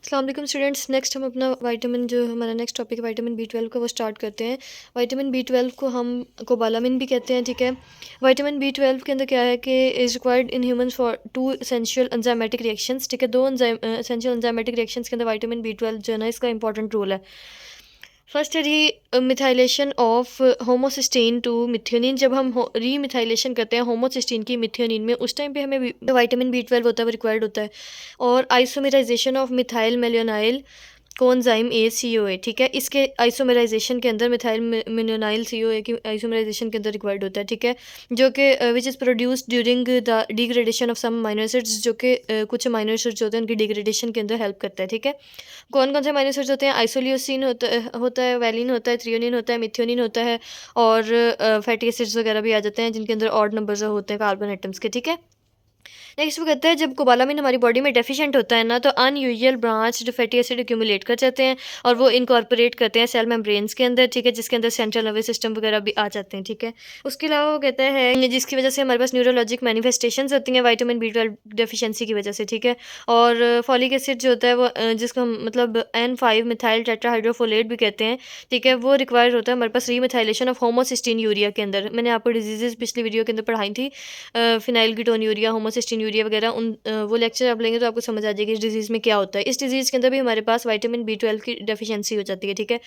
अस्सलाम वालेकुम students. Next हम अपना विटामिन जो हमारा नेक्स्ट टॉपिक है विटामिन B12 का वो स्टार्ट करते हैं। विटामिन B12 को हम कोबालामिन भी कहते हैं, ठीक है। विटामिन B12 के अंदर क्या है कि is required in humans for two essential enzymatic reactions, ठीक है। दो एसेंशियल एंजाइमेटिक रिएक्शंस के अंदर विटामिन B12 जो है ना इसका इंपॉर्टेंट रोल है। फर्स्ट है remethylation of homocysteine to methionine. जब हम री मिथाइलेशन करते हैं होमोसिस्टीन की मिथ्योनिन में, उस टाइम पे हमें विटामिन B12 होता है, वो रिक्वायर्ड होता है। और isomerisation of methyl malonyl coenzyme ACOA, ठीक है। इसके आइसोमेराइजेशन के अंदर मिथाइल मेलियोनाइल COA की आइसोमेराइजेशन के अंदर रिक्वायर्ड होता है, ठीक है। जो कि which is produced during the degradation of some minor acids, जो कि कुछ माइनर एसिड्स होते हैं उनकी डिग्रेडेशन के अंदर हेल्प करता है, ठीक है। कौन कौन से माइनर एसिड्स होते हैं? आइसोल्यूसिन होता है, वैलिन होता है, थ्रियोनिन होता है, मिथ्योनिन होता है, और फैटी एसिड्स वगैरह भी आ जाते हैं जिनके अंदर ऑड नंबर्स होते हैं कार्बन एटम्स के, ठीक है। नेक्स्ट वो कहता है जब कोबालामिन हमारी बॉडी में डेफिशिएंट होता है ना, तो unusual branched fatty acid accumulate कर जाते हैं और वो इनकॉर्पोरेट करते हैं सेल मेम्ब्रेन्स के अंदर, ठीक है, जिसके अंदर सेंट्रल नर्वस सिस्टम वगैरह भी आ जाते हैं, ठीक है। उसके अलावा वो कहता है जिसकी वजह से हमारे पास न्यूरोलॉजिक मैनिफेस्टेशंस होती हैं विटामिन B12 डेफिशिएंसी की वजह से, ठीक है। और फॉलिक एसिड जो होता है वो जिसको हम मतलब N5 मिथाइल टेट्राहाइड्रोफोलेट भी कहते हैं, ठीक है, वो रिक्वायर्ड होता है हमारे पास रीमिथाइलेशन ऑफ होमोसिस्टीन यूरिया के अंदर। मैंने आपको डिजीजेज पिछली वीडियो के अंदर पढ़ाई थी, phenyl ketone urea, homocysteine urea वगैरह, वो लेक्चर आप लेंगे तो आपको समझ आ जाएगी इस डिजीज़ में क्या होता है। इस डिजीज़ के अंदर भी हमारे पास विटामिन B12 की डेफिशिएंसी हो जाती है, ठीक है।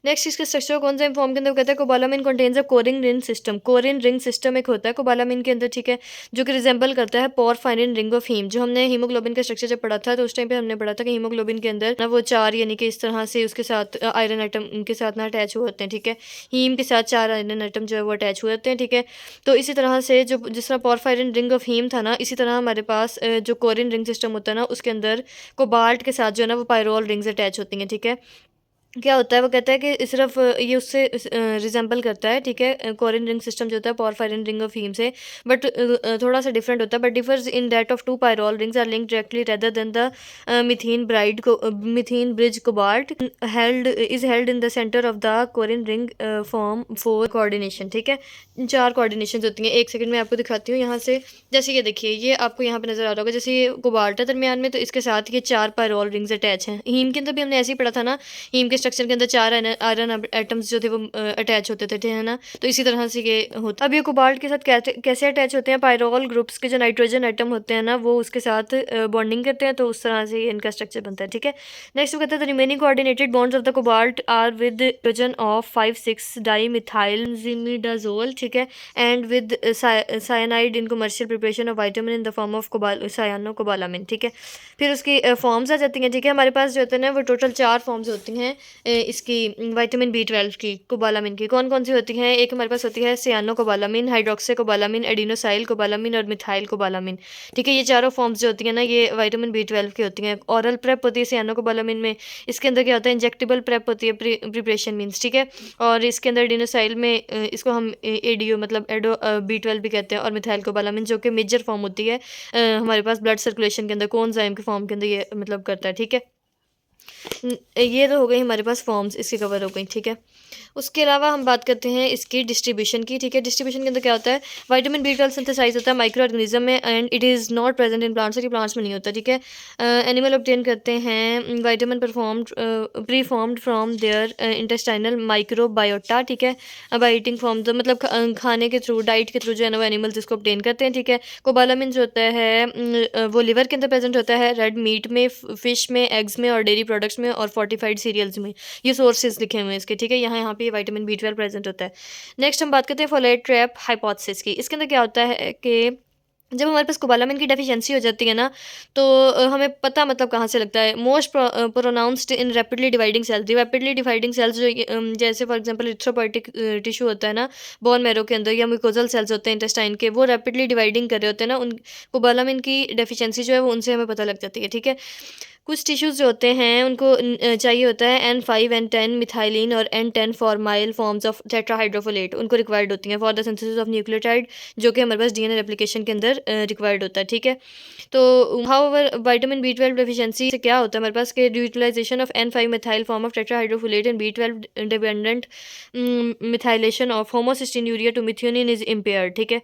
नेक्स्ट इसके स्ट्रक्चर कौन सा फॉर्म के अंदर कहता है cobalamin contains a corrin ring system. Corrin ring system एक होता है कोबालामिन के अंदर, ठीक है, जो कि रिजेंबल करता है पोरफायरिन रिंग ऑफ हीम। जो हमने हीमोग्लोबिन का स्ट्रक्चर जब पढ़ा था तो उस टाइम पे हमने पढ़ा था कि हीमोग्लोबिन के अंदर ना वो चार यानी कि इस तरह से उसके साथ आयरन आइटम उनके साथ ना अटैच हुए होते हैं, ठीक है। हीम के साथ चार आयरन आइटम जो है वो अटैच हुए होते हैं, ठीक है। तो इसी तरह से जो जिस तरह पोरफायरिन रिंग ऑफ हीम था ना, इसी तरह हमारे पास जो कोरिन रिंग सिस्टम होता है ना उसके अंदर कोबाल्ट के साथ जो है ना वो पायरोल रिंग्स अटैच होती हैं, ठीक है। क्या होता है वो कहता है कि सिर्फ ये उससे रिजेंबल करता है, ठीक है, कोरिन रिंग सिस्टम जो होता है पोरफायरिन रिंग ऑफ हीम से, बट थोड़ा सा डिफरेंट होता है, but differs in that of two pyrrole rings are linked directly rather than the methine bridge cobalt held in the centre of the corrin ring form for coordination, ठीक है। चार coordination होती हैं। एक सेकंड में आपको दिखाती हूँ यहाँ से। जैसे ये देखिए, ये आपको यहाँ पे नजर आ रहा होगा, जैसे ये कोबाल्ट है दरमियान में, तो इसके साथ ये चार पायरोल रिंग्स अटैच हैं। हीम के अंदर भी हमने ऐसे ही पढ़ा था ना, हीम के स्ट्रक्चर के अंदर चार आयरन एटम्स जो थे वो अटैच होते थे, है ना। तो इसी तरह से ये होता। अब ये कोबाल्ट के साथ कैसे अटैच होते हैं? पायरोल ग्रुप्स के जो नाइट्रोजन एटम होते हैं ना वो उसके साथ बॉन्डिंग करते हैं, तो उस तरह से इनका स्ट्रक्चर बनता है, ठीक है। नेक्स्ट वो कहते हैं the remaining coordinated bonds of the cobalt are with hydrogen of 5,6 dimethyl imidazole, ठीक है, and with cyanide in commercial preparation of vitamin in the form of cyanocobalamin, ठीक है। फिर उसकी फॉर्म्स आ जाती हैं, ठीक है। हमारे पास जो होते हैं ना वो टोटल चार फॉर्म्स होती हैं इसकी विटामिन B12 की कोबालामिन की। कौन कौन सी होती हैं? एक हमारे पास होती है cyanocobalamin, hydroxocobalamin, adenosylcobalamin और मिथाइल कोबालामिन, ठीक है। ये चारों फॉर्म्स जो होती हैं ना ये विटामिन B12 की होती हैं। ऑरल प्रेप होती है सियानो कोबालामिन में। इसके अंदर क्या होता है? इंजेक्टेबल प्रेप होती है, प्रिपरेशन मीन्स, ठीक है। और इसके अंदर एडिनोसाइल में इसको हम एडीओ मतलब एडो B12 भी कहते हैं, और मिथाइल कोबालामिन जो कि मेजर फॉर्म होती है हमारे पास ब्लड सर्कुलेशन के अंदर कोएंजाइम के फॉर्म के अंदर ये मतलब करता है, ठीक है। ये तो हो गई हमारे पास फॉर्म्स, इसकी कवर हो गई, ठीक है। उसके अलावा हम बात करते हैं इसकी डिस्ट्रीब्यूशन की, ठीक है। डिस्ट्रीब्यूशन के अंदर क्या होता है? विटामिन B12 सिंथेसाइज होता है माइक्रो ऑर्गेनिज्म में and it is not present in plants, और ये प्लांट्स में नहीं होता, ठीक है। एनिमल ऑब्टेन करते हैं vitamin preformed from their intestinal microbiota, ठीक है, बाई ईटिंग फ्रॉम द मतलब खाने के थ्रू, डाइट के थ्रू जो है ना वो एनिमल्स इसको ऑब्टेन करते हैं, ठीक है। कोबालामिन जो होता है वो लिवर के अंदर प्रेजेंट होता है, रेड मीट में, फिश में, एग्स में और डेयरी प्रोडक्ट्स में और फोर्टिफाइड सीरियल्स में। ये सोर्सेज लिखे हुए हैं इसके, ठीक है। यहाँ पे विटामिन B12 प्रेजेंट होता है। नेक्स्ट हम बात करते हैं फोलेट ट्रैप हाइपोथेसिस की। इसके अंदर क्या होता है कि जब हमारे पास कोबालामिन की डेफिशिएंसी हो जाती है ना, तो हमें पता मतलब कहाँ से लगता है? Most pronounced in rapidly dividing cells. Rapidly dividing cells जो जैसे फॉर एग्जांपल इरिथ्रोपोइटिक टिश्यू होता है ना बोन मैरो के अंदर, या म्यूकोजल सेल्स होते हैं इंटेस्टाइन के, वो रैपिडली डिवाइडिंग कर रहे होते हैं ना, उन कोबालामिन की डेफिशिएंसी जो है वो उनसे हमें पता लग जाती है, ठीक है। कुछ टिश्यूज़ जो होते हैं उनको चाहिए होता है N5 N10 मिथाइलिन और N10 formyl forms of tetrahydrofolate, उनको रिक्वायर्ड होती हैं for the synthesis of nucleotide, जो कि हमारे पास DNA रेप्लिकेशन के अंदर रिक्वायर्ड होता है, ठीक है। तो हाउएवर विटामिन B12 डेफिशिएंसी से क्या होता है हमारे पास के utilisation of N5 methyl form of tetrahydrofolate and B12 dependent methylation of homocysteine urea to methionine is impaired, ठीक है।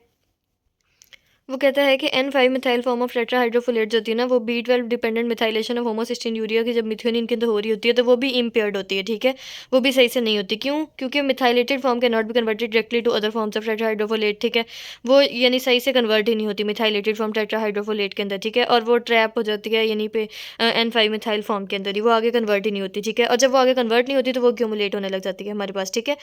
वो कहता है कि N5 methyl form of tetrahydrofolate जो होती है ना, वो B12 dependent methylation of homocysteine urea की जब मिथ्योनिन के अंदर हो रही होती है तो वो भी इम्पेयर्ड होती है, ठीक है। वो भी सही से नहीं होती। क्यों? क्योंकि methylated form can not be converted directly to other forms of tetrahydrofolate, ठीक है। वो यानी सही से कन्वर्ट ही नहीं होती मिथाइलेटेड फॉर्म टेट्राहाइड्रोफोलेट के अंदर, ठीक है। और वो ट्रैप हो जाती है यानी पे N5 मिथाइल फॉर्म के अंदर ही, वो आगे कन्वर्ट ही नहीं होती, ठीक है। और जब वो आगे कन्वर्ट नहीं होती तो वो एक्यूमुलेट होने लग जाती है हमारे पास, ठीक है।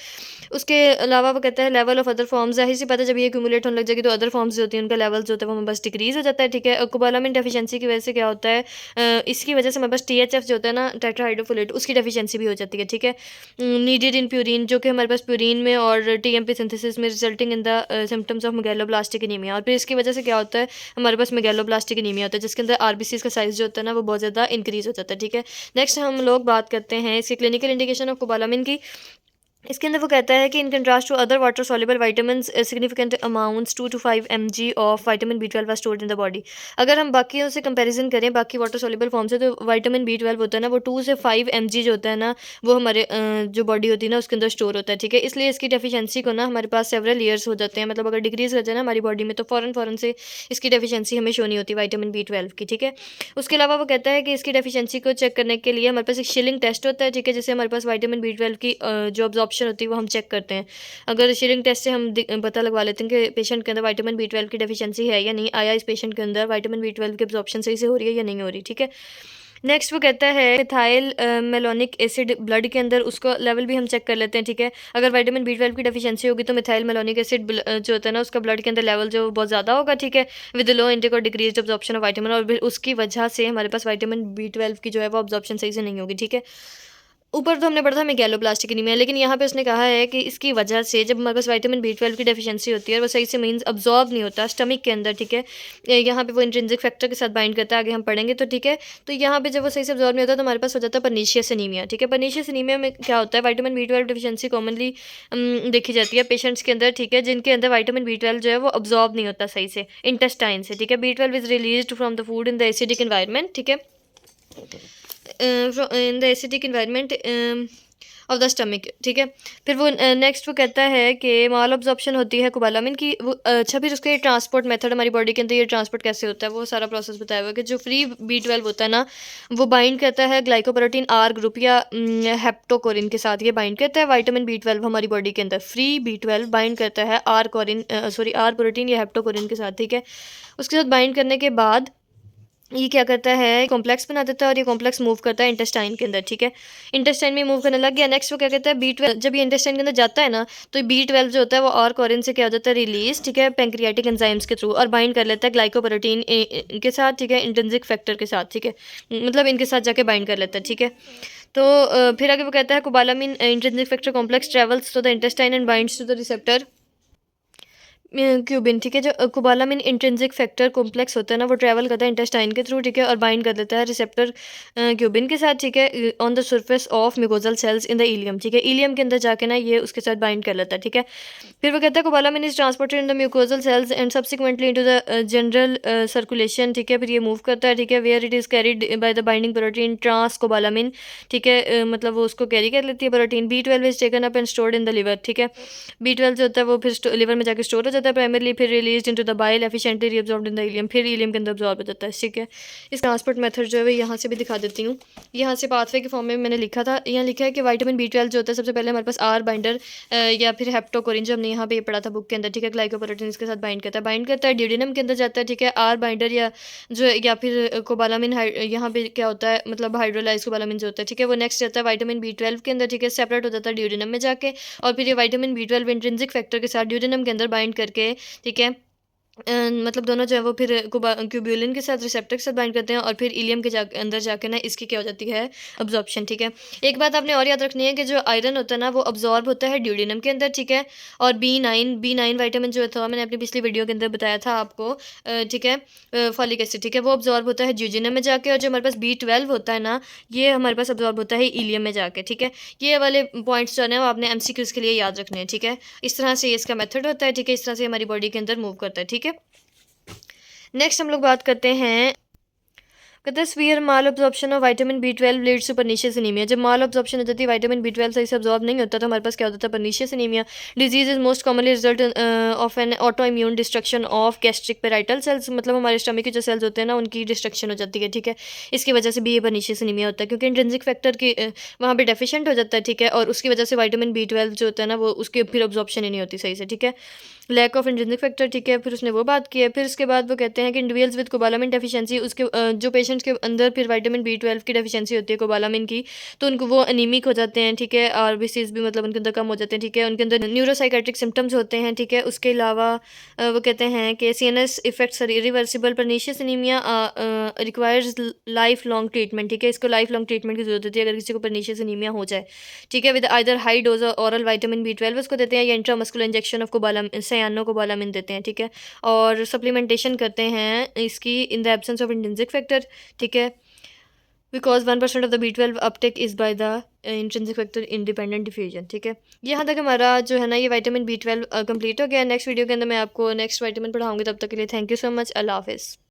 उसके अलावा वो कहता है लेवल ऑफ अदर फॉर्म्स, ज़ाहिर सी बात है जब ये एक्यूमुलेट होने लग जाएगी तो अदर फॉर्म्स जो होती हैं उनका लेवल जो होता है वो हमारे पास डिक्रीज़ हो जाता है, ठीक है। कोबालामिन डेफिशिएंसी की वजह से क्या होता है, इसकी वजह से हमारे पास THF जो होता है ना टेट्राहाइड्रोफोलेट, उसकी डेफिशिएंसी भी हो जाती है, ठीक है। नीडेड इन प्यूरिन, जो कि हमारे पास प्यूरिन में और TMP सिंथेसिस में resulting in the symptoms of megaloblastic anaemia. और फिर इसकी वजह से क्या होता है, हमारे पास मेगालोब्लास्टिक एनीमिया होता है जिसके अंदर RBCs का साइज़ जो होता है ना वो बहुत ज़्यादा इंक्रीज़ हो जाता है, ठीक है। नेक्स्ट हम लोग बात करते हैं इसके क्लिनिकल इंडिकेशन ऑफ कोबालामिन की। इसके अंदर वो कहता है कि in contrast to other water soluble vitamins significant amounts 2 to 5 mg of vitamin B12 are stored in the body. अगर हम बाकियों से कंपैरिजन करें बाकी वाटर सॉल्युबल फॉर्म से, तो विटामिन B12 होता है ना वो 2 से 5 mg जो होता है ना वो हमारे जो बॉडी होती है ना उसके अंदर स्टोर होता है, ठीक है। इसलिए इसकी डेफिशिएंसी को ना हमारे पास सेवरल ईयर्स हो जाते हैं, मतलब अगर डिक्रीज कर जाए ना हमारी बॉडी में तो फ़ौरन से इसकी डेफिशिएंसी हमें शो नहीं होती विटामिन B12 की, ठीक है। उसके अलावा वो कहता है कि इसकी डेफिशिएंसी को चेक करने के लिए हमारे पास एक शिलिंग टेस्ट होता है, ठीक है, जिससे हमारे पास विटामिन B12 की जो अब्जॉर्प्शन होती है वो हम चेक करते हैं। अगर शिलिंग टेस्ट से हम पता लगवा लेते हैं कि पेशेंट के अंदर विटामिन B12 की डेफिशिएंसी है या नहीं, आया इस पेशेंट के अंदर विटामिन B12 की अब्जॉर्प्शन सही से हो रही है या नहीं हो रही, ठीक है। नेक्स्ट वो कहता है मिथाइल मेलोनिक एसिड ब्लड के अंदर उसका लेवल भी हम चेक कर लेते हैं, ठीक है। अगर विटामिन B12 की डेफिशिएंसी होगी तो मिथाइल मेलोनिक एसिड जो होता है ना उसका ब्लड के अंदर लेवल जो बहुत ज़्यादा होगा, ठीक है, विद लो इंटेक और डिक्रीज अब्जॉर्प्शन ऑफ विटामिन, और फिर उसकी वजह से हमारे पास विटामिन B12 की जो है वो अब्जॉर्प्शन सही से नहीं होगी, ठीक है। ऊपर तो हमने पढ़ा था मेगालोब्लास्टिक एनीमिया, लेकिन यहाँ पे उसने कहा है कि इसकी वजह से जब हमारे पास विटामिन B12 की डेफिशिएंसी होती है और वो सही से मीन्स अब्जॉर्ब नहीं होता स्टमक के अंदर, ठीक है। यहाँ पे वो इंट्रिंसिक फैक्टर के साथ बाइंड करता है, आगे हम पढ़ेंगे तो, ठीक है। तो यहाँ पे जब वो सही से अब्जॉर्ब नहीं होता तो हमारे पास हो जाता है परनीशियस एनीमिया, ठीक है। परनीशियस एनीमिया में क्या होता है, विटामिन B12 डेफिशिएंसी कॉमनली देखी जाती है पेशेंट्स के अंदर, ठीक है, जिनके अंदर विटामिन B12 जो है वो अब्जॉर्ब नहीं होता सही से इंटेस्टाइन से, ठीक है। B12 is released from the food in the acidic environment, ठीक है, in the acidic environment of the stomach, ठीक है। फिर वो नेक्स्ट वो कहता है कि माल अब्जॉर्प्शन होती है कोबालामिन की, वो अच्छा फिर उसके ट्रांसपोर्ट मेथड हमारी बॉडी के अंदर ये ट्रांसपोर्ट कैसे होता है वो सारा प्रोसेस बताया हुआ है कि जो फ्री B12 होता है ना वो बाइंड करता है ग्लाइकोप्रोटीन R ग्रुप या हेप्टोकोरिन के साथ, ये बाइंड करता है विटामिन B12 हमारी बॉडी के अंदर फ्री B12 बाइंड करता है R प्रोटीन या हेप्टोकोरिन के साथ, ठीक है। उसके साथ बाइंड करने के बाद ये क्या करता है, कॉम्प्लेक्स बना देता है और ये कॉम्प्लेक्स मूव करता है इंटेस्टाइन के अंदर, ठीक है। इंटेस्टाइन में मूव करने लग गया। नेक्स्ट वो क्या कहता है B12 जब ये इंटेस्टाइन के अंदर जाता है ना तो B12 जो होता है वो और कोरिन से क्या हो जाता है रिलीज, ठीक है, पैंक्रियाटिक एंजाइम्स के थ्रू, और बाइंड कर लेता है ग्लाइकोप्रोटीन के साथ, ठीक है, इंट्रिंसिक फैक्टर के साथ, ठीक है, मतलब इनके साथ जाके बाइंड कर लेता है, ठीक है। तो फिर आगे वो कहता है cobalamin intrinsic factor complex travels to the intestine and binds to the receptor cubin, ठीक है। जो कोबालामिन इंट्रिंसिक फैक्टर कॉम्प्लेक्स होता है ना वो ट्रैवल करता है इंटेस्टाइन के थ्रू, ठीक है, और बाइंड कर देता है रिसेप्टर क्यूबिन के साथ, ठीक है, on the surface of mucosal cells in the ileum, ठीक है। इलियम के अंदर जाके ना ये उसके साथ बाइंड कर लेता है, ठीक है। फिर वो कहता है cobalamin is transported in the mucosal cells and subsequently into the general circulation, ठीक है। फिर ये मूव करता है, ठीक है, where it is carried by the binding protein transcobalamin, ठीक है, मतलब वो उसको कैरी कर लेती है protein. B12 is taken up and stored in the liver, ठीक है। B12 जो होता है वो फिर लिवर में जाके स्टोर हो जाता है प्राइमरली, फिर release into the bile efficiently reabsorbed in the ilium, फिर इलियम के अंदर अब्सॉर्ब हो जाता है, ठीक है। इस ट्रांसपोर्ट मेथड जो है वो यहाँ से भी दिखा देती हूँ। यहाँ से पाथवे के फॉर्म में मैंने लिखा था, यहाँ लिखा है कि विटामिन B12 जो होता है सबसे पहले हमारे पास R बाइंडर या फिर हेप्टोकोरिन जो हमने यहाँ पे पढ़ा था बुक के अंदर, ठीक है, ग्लाइकोप्रोटीन इसके साथ बाइंड करता है ड्यूडेनम के अंदर जाता है, ठीक है, R बाइंडर या फिर कोबालामिन यहाँ पे क्या होता है मतलब हाइड्रोलाइज कोबालामिन जो होता है, ठीक है, वो नेक्स्ट जाता है विटामिन B12 के अंदर, ठीक है, सेपरेट हो जाता है ड्यूडेनम में जाके, और फिर ये विटामिन B12 इंट्रिंसिक फैक्टर के साथ ड्यूडेनम के अंदर बाइंड करके, ठीक है, मतलब दोनों जो है वो फिर क्यूब्यूलिन के साथ रिसेप्टर के साथ बाइंड करते हैं और फिर इलियम के अंदर जाके ना इसकी क्या हो जाती है अब्जॉर्प्शन, ठीक है। एक बात आपने और याद रखनी है कि जो आयरन होता है ना वो अब्जॉर्ब होता है ड्यूडेनम के अंदर, ठीक है, और B9 विटामिन जो था मैंने अपनी पिछली वीडियो के अंदर बताया था आपको, ठीक है, फॉलिक एसिड, ठीक है, वो अब्जॉर्ब होता है ड्यूडेनम में जाके, और जो हमारे पास B12 होता है ना ये हमारे पास अब्जॉर्ब होता है इलियम में जाके, ठीक है। ये वाले पॉइंट्स जो है वो आपने MCQs के लिए याद रखने हैं, ठीक है। इस तरह से इसका मेथड होता है, ठीक है, इस तरह से हमारी बॉडी के अंदर मूव करता है, ठीक है। नेक्स्ट हम लोग बात करते हैं कहते हैं severe malabsorption of vitamin B 12 leads to pernicious anaemia. जब माल अब्जॉर्प्शन हो जाती है, विटामिन बी 12 सही से अब्जॉर्ब नहीं होता, तो हमारे पास क्या होता है, pernicious anaemia. Disease is most commonly result of N auto immune destruction of gastric parietal cells, मतलब हमारे स्टमक के जो सेल्स होते हैं ना, उनकी डिस्ट्रक्शन हो जाती है, ठीक है। इसकी वजह से भी ये परनीशियस एनीमिया होता है, क्योंकि इंट्रिंसिक फैक्टर की वहाँ पे डेफिशिएंट हो जाता है, ठीक है, और उसकी वजह से विटामिन बी 12 जो होता है ना, वो उसकी फिर अब्जॉर्प्शन ही नहीं होती सही से, ठीक है। लैक ऑफ इंट्रिंसिक फैक्टर, ठीक है, फिर उसने वो बात की है। फिर उसके बाद वो कहते हैं कि इंडिविजुअल्स विद कोबालामिन डेफिशिएंसी, उसके जो पेशेंट्स के अंदर फिर विटामिन बी 12 की डेफिशिएंसी होती है, कोबालामिन की, तो उनको वो अनीमिक हो जाते हैं, ठीक है। आरबीसीज भी मतलब उनके अंदर कम हो जाते हैं, ठीक है। उनके अंदर न्यूरोसाइकेट्रिक सिम्टम्स होते हैं, ठीक है। उसके अलावा वो कहते हैं कि CNS effects are irreversible. Pernicious anaemia requires life long treatment, ठीक है। इसको लाइफ लॉन्ग ट्रीटमेंट की जरूरत होती है अगर किसी को परनीशियस एनीमिया हो जाए, ठीक है। With either high dose oral vitamin B 12 उसको देते हैं, या intramuscular injection of cobalamin, cyanocobalamin देते हैं, ठीक है। और सप्लीमेंटेशन करते हैं इसकी in the absence of intrinsic factor, ठीक है। Because 1% of the B 12 uptake is by the intrinsic factor independent diffusion, ठीक है। यहाँ तक हमारा जो है ना ये विटामिन बी 12 कंप्लीट हो गया। नेक्स्ट वीडियो के अंदर मैं आपको नेक्स्ट विटामिन पढ़ाऊंगी, तब तक के लिए थैंक यू सो मच, अल्लाह हाफिज़।